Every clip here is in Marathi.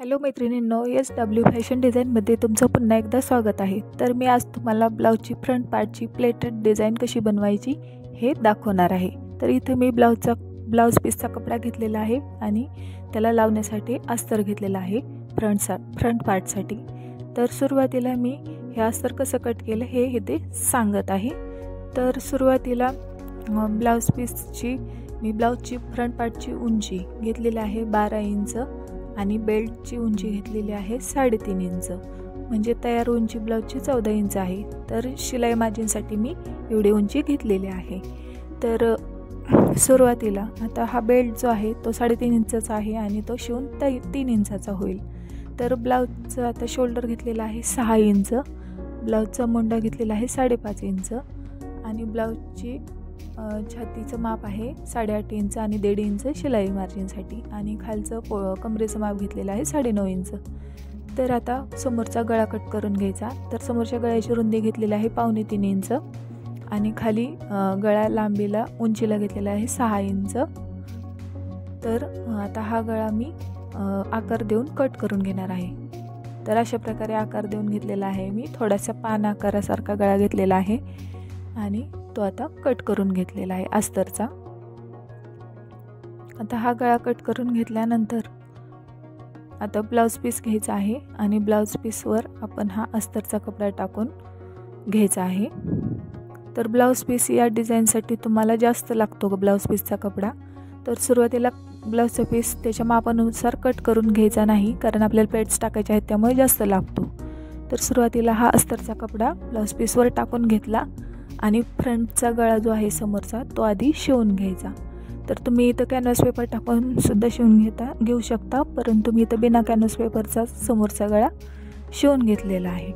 हॅलो मैत्रिणींनो, SW फॅशन डिझाईनमध्ये तुमचं पुन्हा एकदा स्वागत आहे। तर मी आज तुम्हाला ब्लाऊजची फ्रंट पार्टची प्लेटेड डिझाईन कशी बनवायची हे दाखवणार आहे। तर इथे मी ब्लाऊज पीसचा कपडा घेतलेला आहे आणि त्याला लावण्यासाठी अस्तर घेतलेला आहे फ्रंट पार्टसाठी। तर सुरुवातीला मी हे अस्तर कसं कट केलं हे इथे सांगत आहे। तर सुरुवातीला ब्लाऊजची फ्रंट पार्टची उंची घेतलेली आहे 12 इंच आणि बेल्टची उंची घेतलेली आहे 3.5 इंच, म्हणजे तयार उंची ब्लाऊजची 14 इंच आहे। तर शिलाई मार्जिनसाठी मी एवढी उंची घेतलेली आहे। तर सुरुवातीला आता हा बेल्ट जो आहे तो 3.5 इंचचा आहे आणि तो शिवून 3 इंचाचा होईल। तर ब्लाऊजचा आता शोल्डर घेतलेला आहे 6 इंच, ब्लाऊजचा मोंडा घेतलेला आहे 5.5 इंच आणि ब्लाऊजची छातीचं माप आहे 8.5 इंच आणि 1.5 इंच शिलाई मार्जिनसाठी आणि खालचं कमरेचं माप घेतलेलं आहे 9.5 इंच। तर आता समोरचा गळा कट करून घ्यायचा। तर समोरच्या गळ्याची रुंदी घेतलेली आहे 2.25 इंच आणि खाली गळा लांबीला उंचीला घेतलेला आहे 6 इंच। तर आता हा गळा मी आकार देऊन कट करून घेणार आहे। तर अशा प्रकारे आकार देऊन घेतलेला आहे मी, थोडासा पान आकारासारखा गळा घेतलेला आहे आणि तो आता कट करून घेतलेला आहे अस्तरचा। आता हा गळा कट करून घेतल्यानंतर आता ब्लाऊज पीस घ्यायचा आहे आणि ब्लाऊज पीसवर आपण हा अस्तरचा कपडा टाकून घ्यायचा आहे। तर ब्लाऊज पीस या डिझाईनसाठी तुम्हाला जास्त लागतो ब्लाऊज पीसचा कपडा। तर सुरुवातीला ब्लाऊजचा पीस त्याच्या मापानुसार कट करून घ्यायचा नाही, कारण आपल्याला प्लेट्स टाकायचे आहेत त्यामुळे जास्त लागतो। तर सुरुवातीला हा अस्तरचा कपडा ब्लाऊज पीसवर टाकून घेतला आणि फ्रंटचा गळा जो आहे समोरचा तो आधी शिवून घ्यायचा। तर तुम्ही इथं कॅनव्हास पेपर टाकून सुद्धा शिवून घेऊ शकता, परंतु मी इथं बिना कॅनव्हास पेपरचा समोरचा गळा शिवून घेतलेला आहे।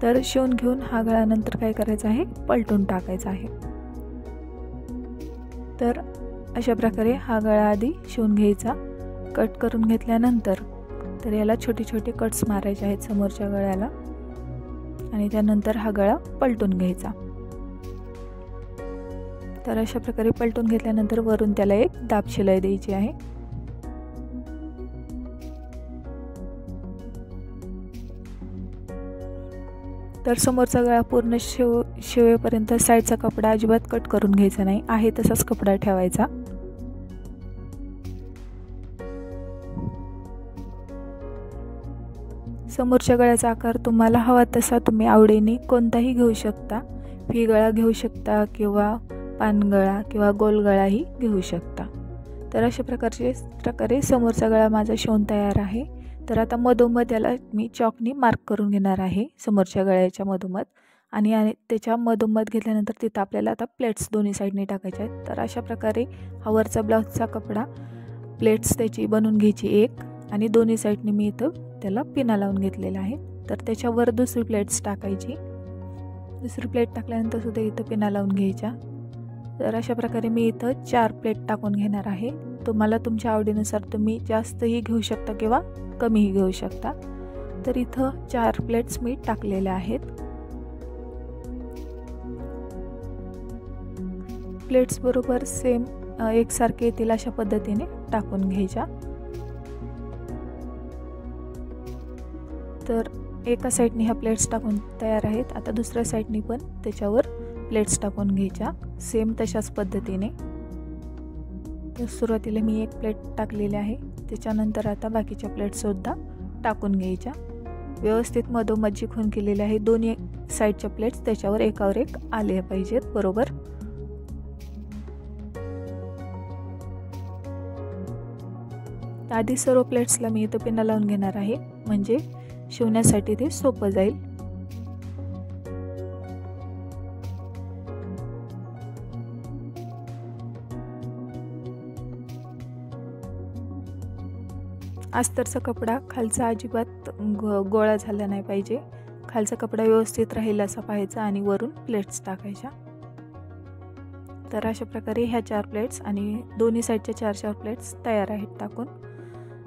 तर शिवून घेऊन हा गळा नंतर काय करायचा आहे, पलटून टाकायचा आहे। तर अशा प्रकारे हा गळा आधी शिवून घ्यायचा। कट करून घेतल्यानंतर तर याला छोटे छोटे कट्स मारायचे आहेत समोरच्या गळ्याला आणि त्यानंतर हा गळा पलटून घ्यायचा। तर अशा प्रकारे पलटून घेतल्यानंतर वरून त्याला एक दाब शिलाई द्यायची आहे। तर समोरचा गळा पूर्ण शिवेपर्यंत साईडचा कपडा अजिबात कट करून घ्यायचा नाही, आहे तसाच कपडा ठेवायचा। समोरच्या गळ्याचा आकार तुम्हाला हवा तसा तुम्ही आवडीने कोणताही घेऊ शकता, व्ही गळा घेऊ शकता किंवा पानगळा किंवा गोल गळाही घेऊ शकता। तर अशा प्रकारे समोरचा गळा माझा शिवून तयार आहे। तर आता मधोमध याला मी चॉकनी मार्क करून घेणार आहे समोरच्या गळ्याच्या मधोमध आणि त्याच्या मधोमध घेतल्यानंतर तिथं आपल्याला आता प्लेट्स दोन्ही साईडने टाकायच्या आहेत। तर अशा प्रकारे हा वरचा ब्लाऊजचा कपडा प्लेट्स त्याची बनवून घ्यायची एक आणि दोन्ही साईडने मी इथं त्याला पिना लावून घेतलेला आहे। तर त्याच्यावर दुसरी प्लेट्स टाकायची, दुसरी प्लेट टाकल्यानंतर सुद्धा इथं पिना लावून घ्यायच्या। तर अशा प्रकारे मी इथं 4 प्लेट टाकून घेणार आहे। तुम्हाला तुमच्या आवडीनुसार तुम्ही जास्तही घेऊ शकता किंवा कमीही घेऊ शकता। तर इथं 4 प्लेट्स मी टाकलेल्या आहेत। प्लेट्स बरोबर सेम एकसारखे येतील अशा पद्धतीने टाकून घ्यायच्या। तर एका साईडने ह्या प्लेट्स टाकून तयार आहेत। आता दुसऱ्या साईडने पण त्याच्यावर प्लेट्स टाकून घ्यायच्या सेम तशाच पद्धतीने। तर सुरुवातीला मी एक प्लेट टाकलेली आहे, त्याच्यानंतर आता बाकीच्या प्लेट्ससुद्धा टाकून घ्यायच्या। व्यवस्थित मधोमध जी खूण केलेली आहे दोन्ही साईडच्या प्लेट्स त्याच्यावर एकावर एक आले पाहिजेत बरोबर। आधी सर्व प्लेट्सला मी इथं पिना लावून घेणार आहे, म्हणजे शिवण्यासाठी ते सोपं जाईल। अस्तरचा कपडा खालचा अजिबात गोळा झाला नाही पाहिजे, खालचा कपडा व्यवस्थित राहील असा पाहायचा आणि वरून प्लेट्स टाकायच्या। तर अशा प्रकारे ह्या 4 प्लेट्स आणि दोन्ही साईडच्या 4 प्लेट्स तयार आहेत टाकून।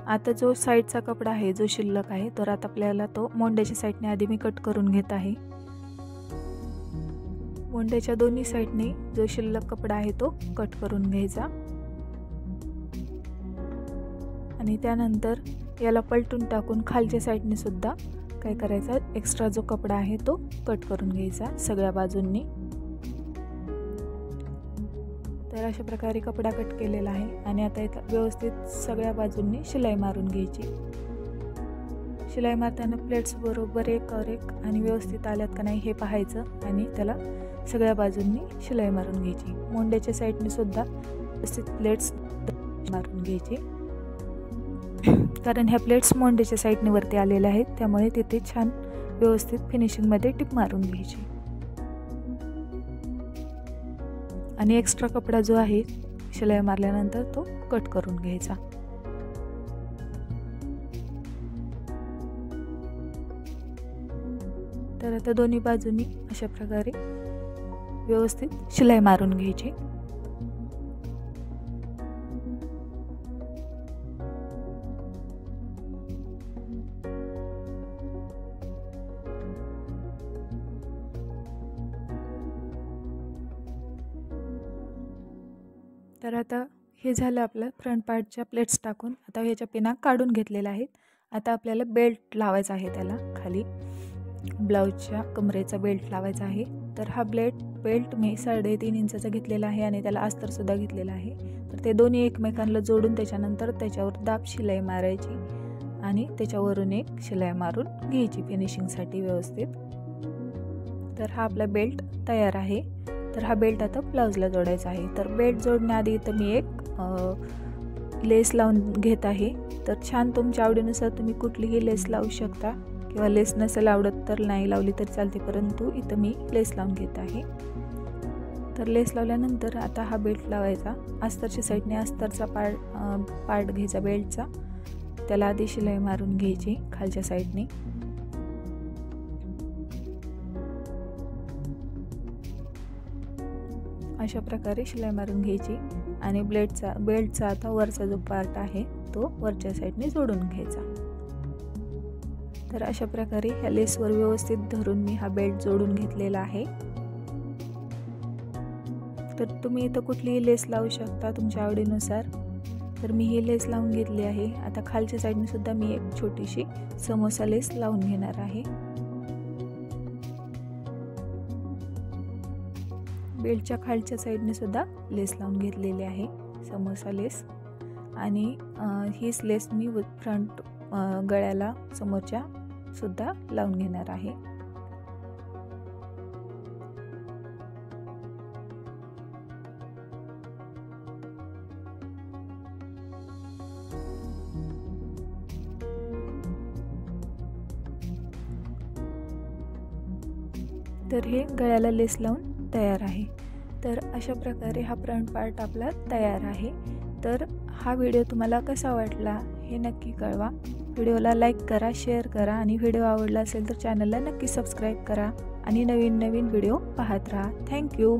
आता जो साईडचा कपडा आहे जो शिल्लक आहे, तर आता आपल्याला तो मोंड्याच्या साईडने आधी मी कट करून घेत आहे। मोंड्याच्या दोन्ही साईडने जो शिल्लक कपडा आहे तो कट करून घ्यायचा आणि त्यानंतर याला पलटून टाकून खालच्या साईडने सुद्धा काय करायचं, एक्स्ट्रा जो कपडा आहे तो कट करून घ्यायचा सगळ्या बाजूंनी। तर अशा प्रकारे कपडा कट केलेला आहे आणि आता इथं व्यवस्थित सगळ्या बाजूंनी शिलाई मारून घ्यायची। शिलाई मारताना प्लेट्स बरोबर एकावर एक आणि व्यवस्थित आल्यात का नाही हे पाहायचं आणि त्याला सगळ्या बाजूंनी शिलाई मारून घ्यायची। मोंड्याच्या साईडने सुद्धा व्यवस्थित प्लेट्स मारून घ्यायची, कारण ह्या प्लेट्स मोंड्याच्या साईडने वरती आलेल्या आहेत, त्यामुळे तिथे छान व्यवस्थित फिनिशिंगमध्ये टिप मारून घ्यायची आणि एक्स्ट्रा कपडा जो आहे शिलाई मारल्यानंतर तो कट करून घ्यायचा। तर आता दोन्ही बाजूंनी अशा प्रकारे व्यवस्थित शिलाई मारून घ्यायची। तर आता हे झालं आपलं फ्रंट पार्टच्या प्लेट्स टाकून। आता ह्याच्या पिना काढून घेतलेल्या आहेत। आता आपल्याला बेल्ट लावायचा आहे, त्याला खाली ब्लाऊजच्या कमरेचा बेल्ट लावायचा आहे। तर हा बेल्ट मी 3.5 इंचाचा घेतलेला आहे आणि त्याला अस्तर सुद्धा घेतलेला आहे। तर ते दोन्ही एकमेकांना जोडून त्याच्यानंतर त्याच्यावर दाब शिलाई मारायची आणि त्याच्यावरून एक शिलाई मारून घ्यायची फिनिशिंगसाठी व्यवस्थित। तर हा आपला बेल्ट तयार आहे। तर हा बेल्ट आता ब्लाऊजला जोडायचा आहे। तर बेल्ट जोडण्याआधी इथं मी एक लेस लावून घेत आहे। तर छान तुमच्या आवडीनुसार तुम्ही कुठलीही लेस लावू शकता किंवा लेस नसेल आवडत तर नाही लावली तरी चालते, परंतु इथं मी लेस लावून घेत आहे। तर लेस लावल्यानंतर आता हा बेल्ट लावायचा। अस्तरच्या साईडने अस्तरचा पार्ट घ्यायचा बेल्टचा, त्याला आधी शिलाई मारून घ्यायची खालच्या साईडने। अशा प्रकारे शिलाई मारून घ्यायची आणि बेल्टचा आता वरचा जो पार्ट आहे तो वरच्या साईडने जोडून घ्यायचा। तर अशा प्रकारे ह्या लेसवर व्यवस्थित धरून मी हा बेल्ट जोडून घेतलेला आहे। तर तुम्ही इथं कुठलीही लेस लावू शकता तुमच्या आवडीनुसार। तर मी ही लेस लावून घेतली आहे। आता खालच्या साईडने सुद्धा मी एक छोटीशी समोसा लेस लावून घेणार आहे। बेल्टच्या खालच्या साईडने सुद्धा लेस लावून घेतलेली आहे, समोसा लेस। आणि हीच लेस मी फ्रंट गळ्याला समोरच्या सुद्धा लावून घेणार आहे। तर हे गळ्याला लेस लावून तयार आहे। तर अशा प्रकारे हा फ्रंट पार्ट आपला तयार आहे। तर हा व्हिडिओ तुम्हाला कसा वाटला हे नक्की कळवा। व्हिडिओला लाईक करा, शेअर करा आणि व्हिडिओ आवडला असेल तर चॅनलला नक्की सबस्क्राईब करा आणि नवीन व्हिडिओ पाहत राहा। थँक्यू।